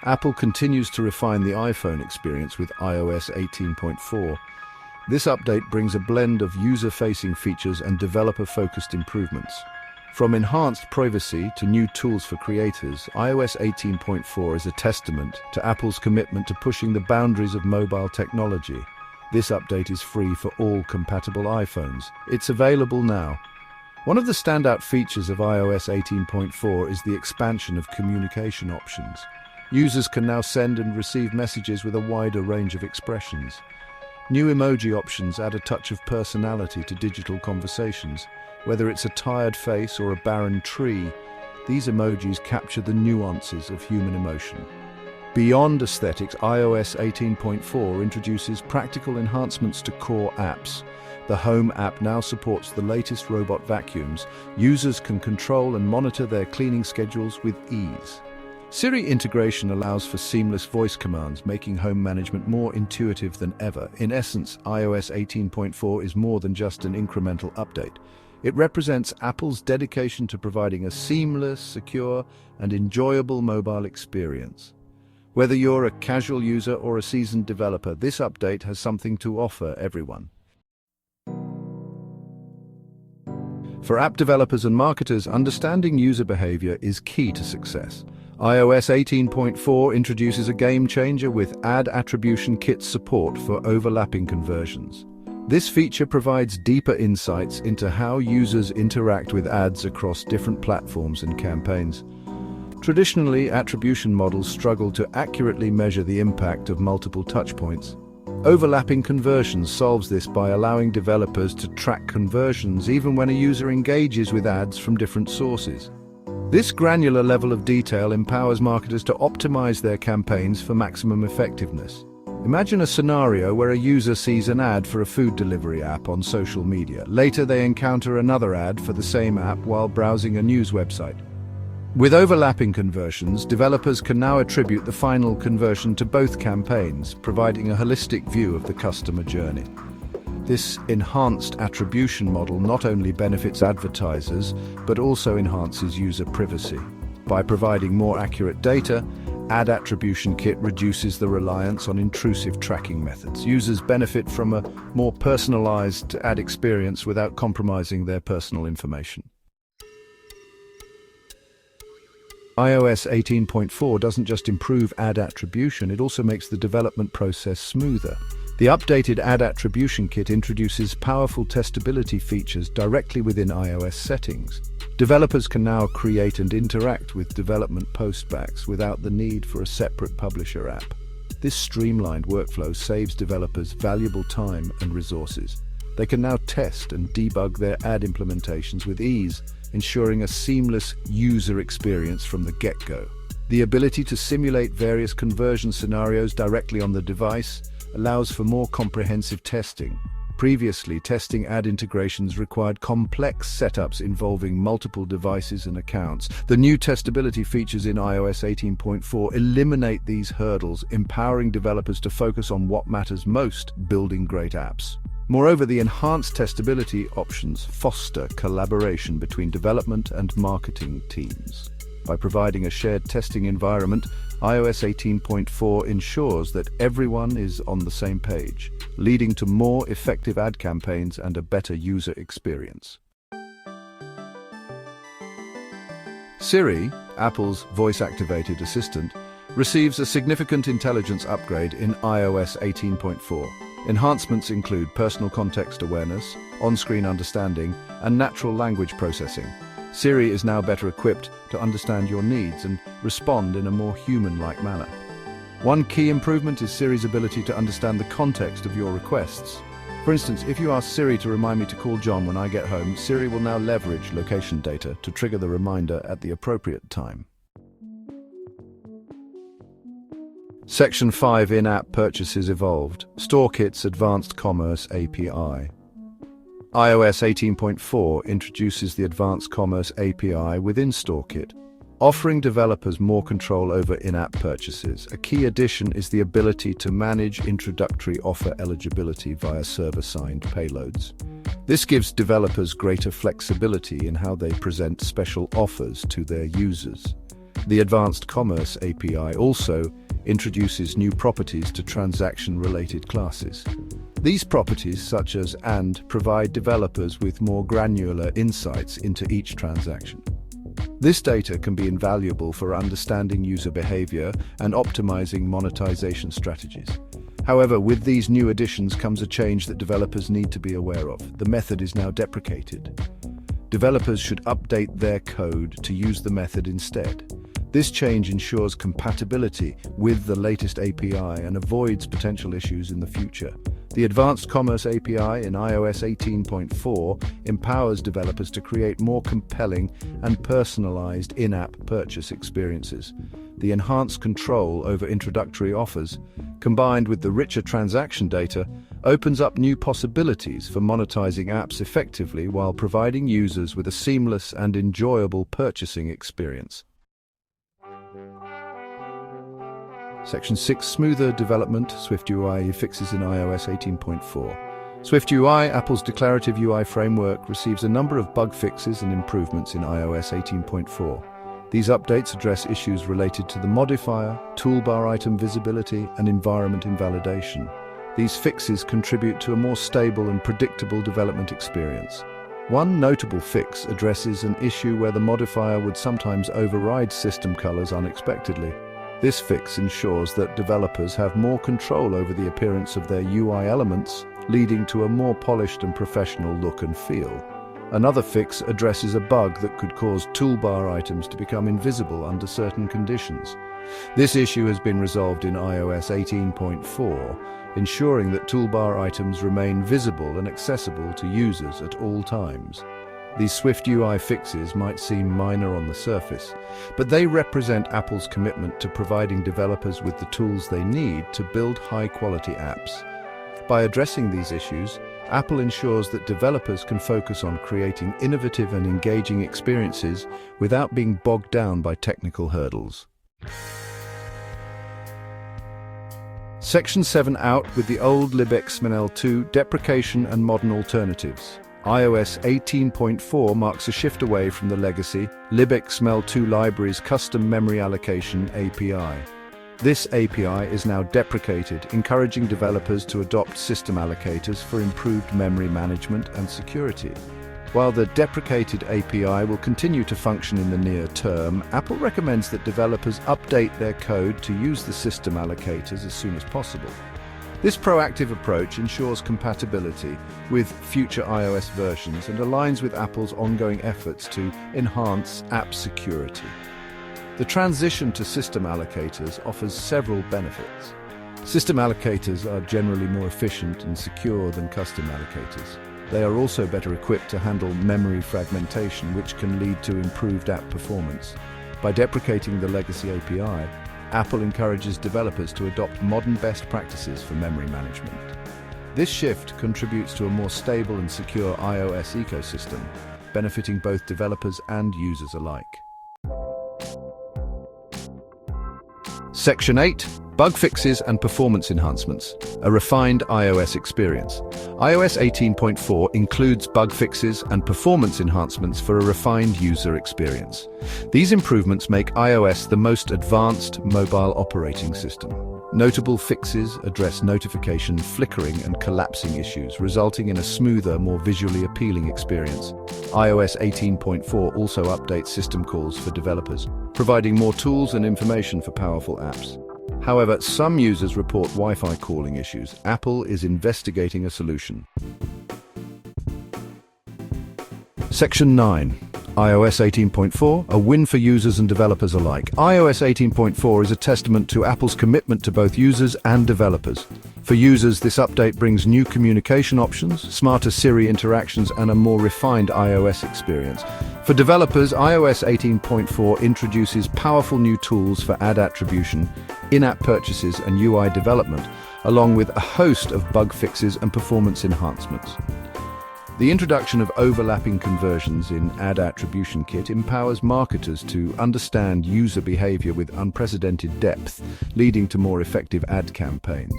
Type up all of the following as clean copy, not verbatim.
Apple continues to refine the iPhone experience with iOS 18.4. This update brings a blend of user-facing features and developer-focused improvements. From enhanced privacy to new tools for creators, iOS 18.4 is a testament to Apple's commitment to pushing the boundaries of mobile technology. This update is free for all compatible iPhones. It's available now. One of the standout features of iOS 18.4 is the expansion of communication options. Users can now send and receive messages with a wider range of expressions. New emoji options add a touch of personality to digital conversations. Whether it's a tired face or a barren tree, these emojis capture the nuances of human emotion. Beyond aesthetics, iOS 18.4 introduces practical enhancements to core apps. The Home app now supports the latest robot vacuums. Users can control and monitor their cleaning schedules with ease. Siri integration allows for seamless voice commands, making home management more intuitive than ever. In essence, iOS 18.4 is more than just an incremental update. It represents Apple's dedication to providing a seamless, secure, and enjoyable mobile experience. Whether you're a casual user or a seasoned developer, this update has something to offer everyone. For app developers and marketers, understanding user behavior is key to success. iOS 18.4 introduces a game changer with ad attribution kit support for overlapping conversions. This feature provides deeper insights into how users interact with ads across different platforms and campaigns. Traditionally, attribution models struggle to accurately measure the impact of multiple touchpoints. Overlapping conversions solves this by allowing developers to track conversions even when a user engages with ads from different sources. This granular level of detail empowers marketers to optimize their campaigns for maximum effectiveness. Imagine a scenario where a user sees an ad for a food delivery app on social media. Later, they encounter another ad for the same app while browsing a news website. With overlapping conversions, developers can now attribute the final conversion to both campaigns, providing a holistic view of the customer journey. This enhanced attribution model not only benefits advertisers, but also enhances user privacy. By providing more accurate data, Ad Attribution Kit reduces the reliance on intrusive tracking methods. Users benefit from a more personalized ad experience without compromising their personal information. iOS 18.4 doesn't just improve ad attribution, it also makes the development process smoother. The updated Ad Attribution Kit introduces powerful testability features directly within iOS settings. Developers can now create and interact with development postbacks without the need for a separate publisher app. This streamlined workflow saves developers valuable time and resources. They can now test and debug their ad implementations with ease, ensuring a seamless user experience from the get-go. The ability to simulate various conversion scenarios directly on the device allows for more comprehensive testing. Previously, testing ad integrations required complex setups involving multiple devices and accounts. The new testability features in iOS 18.4 eliminate these hurdles, empowering developers to focus on what matters most, building great apps. Moreover, the enhanced testability options foster collaboration between development and marketing teams. By providing a shared testing environment, iOS 18.4 ensures that everyone is on the same page, leading to more effective ad campaigns and a better user experience. Siri, Apple's voice-activated assistant, receives a significant intelligence upgrade in iOS 18.4. Enhancements include personal context awareness, on-screen understanding, and natural language processing. Siri is now better equipped to understand your needs and respond in a more human-like manner. One key improvement is Siri's ability to understand the context of your requests. For instance, if you ask Siri to remind me to call John when I get home, Siri will now leverage location data to trigger the reminder at the appropriate time. Section 5 in-app purchases evolved. StoreKit's Advanced Commerce API. iOS 18.4 introduces the Advanced Commerce API within StoreKit, offering developers more control over in-app purchases. A key addition is the ability to manage introductory offer eligibility via server-signed payloads. This gives developers greater flexibility in how they present special offers to their users. The Advanced Commerce API also introduces new properties to transaction-related classes. These properties, such as "and," provide developers with more granular insights into each transaction. This data can be invaluable for understanding user behavior and optimizing monetization strategies. However, with these new additions comes a change that developers need to be aware of. The method is now deprecated. Developers should update their code to use the method instead. This change ensures compatibility with the latest API and avoids potential issues in the future. The Advanced Commerce API in iOS 18.4 empowers developers to create more compelling and personalized in-app purchase experiences. The enhanced control over introductory offers, combined with the richer transaction data, opens up new possibilities for monetizing apps effectively while providing users with a seamless and enjoyable purchasing experience. Section 6. Smoother development, SwiftUI fixes in iOS 18.4. SwiftUI, Apple's declarative UI framework, receives a number of bug fixes and improvements in iOS 18.4. These updates address issues related to the modifier, toolbar item visibility, and environment invalidation. These fixes contribute to a more stable and predictable development experience. One notable fix addresses an issue where the modifier would sometimes override system colors unexpectedly. This fix ensures that developers have more control over the appearance of their UI elements, leading to a more polished and professional look and feel. Another fix addresses a bug that could cause toolbar items to become invisible under certain conditions. This issue has been resolved in iOS 18.4, ensuring that toolbar items remain visible and accessible to users at all times. These SwiftUI fixes might seem minor on the surface, but they represent Apple's commitment to providing developers with the tools they need to build high-quality apps. By addressing these issues, Apple ensures that developers can focus on creating innovative and engaging experiences without being bogged down by technical hurdles. Section 7. Out with the old libxml2 deprecation and modern alternatives. iOS 18.4 marks a shift away from the legacy libxml2 library's custom memory allocation API. This API is now deprecated, encouraging developers to adopt system allocators for improved memory management and security. While the deprecated API will continue to function in the near term, Apple recommends that developers update their code to use the system allocators as soon as possible. This proactive approach ensures compatibility with future iOS versions and aligns with Apple's ongoing efforts to enhance app security. The transition to system allocators offers several benefits. System allocators are generally more efficient and secure than custom allocators. They are also better equipped to handle memory fragmentation, which can lead to improved app performance. By deprecating the legacy API, Apple encourages developers to adopt modern best practices for memory management. This shift contributes to a more stable and secure iOS ecosystem, benefiting both developers and users alike. Section 8. Bug fixes and performance enhancements. A refined iOS experience. iOS 18.4 includes bug fixes and performance enhancements for a refined user experience. These improvements make iOS the most advanced mobile operating system. Notable fixes address notification flickering and collapsing issues, resulting in a smoother, more visually appealing experience. iOS 18.4 also updates system calls for developers, providing more tools and information for powerful apps. However, some users report Wi-Fi calling issues. Apple is investigating a solution. Section 9. iOS 18.4, a win for users and developers alike. iOS 18.4 is a testament to Apple's commitment to both users and developers. For users, this update brings new communication options, smarter Siri interactions, and a more refined iOS experience. For developers, iOS 18.4 introduces powerful new tools for ad attribution, in-app purchases, and UI development, along with a host of bug fixes and performance enhancements. The introduction of overlapping conversions in Ad Attribution Kit empowers marketers to understand user behavior with unprecedented depth, leading to more effective ad campaigns.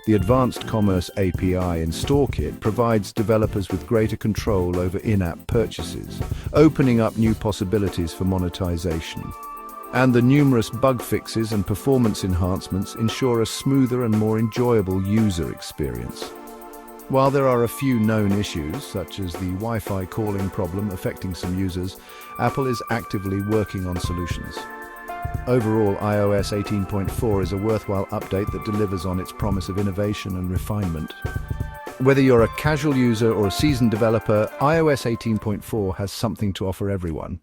The Advanced Commerce API in StoreKit provides developers with greater control over in-app purchases, opening up new possibilities for monetization. And the numerous bug fixes and performance enhancements ensure a smoother and more enjoyable user experience. While there are a few known issues, such as the Wi-Fi calling problem affecting some users, Apple is actively working on solutions. Overall, iOS 18.4 is a worthwhile update that delivers on its promise of innovation and refinement. Whether you're a casual user or a seasoned developer, iOS 18.4 has something to offer everyone.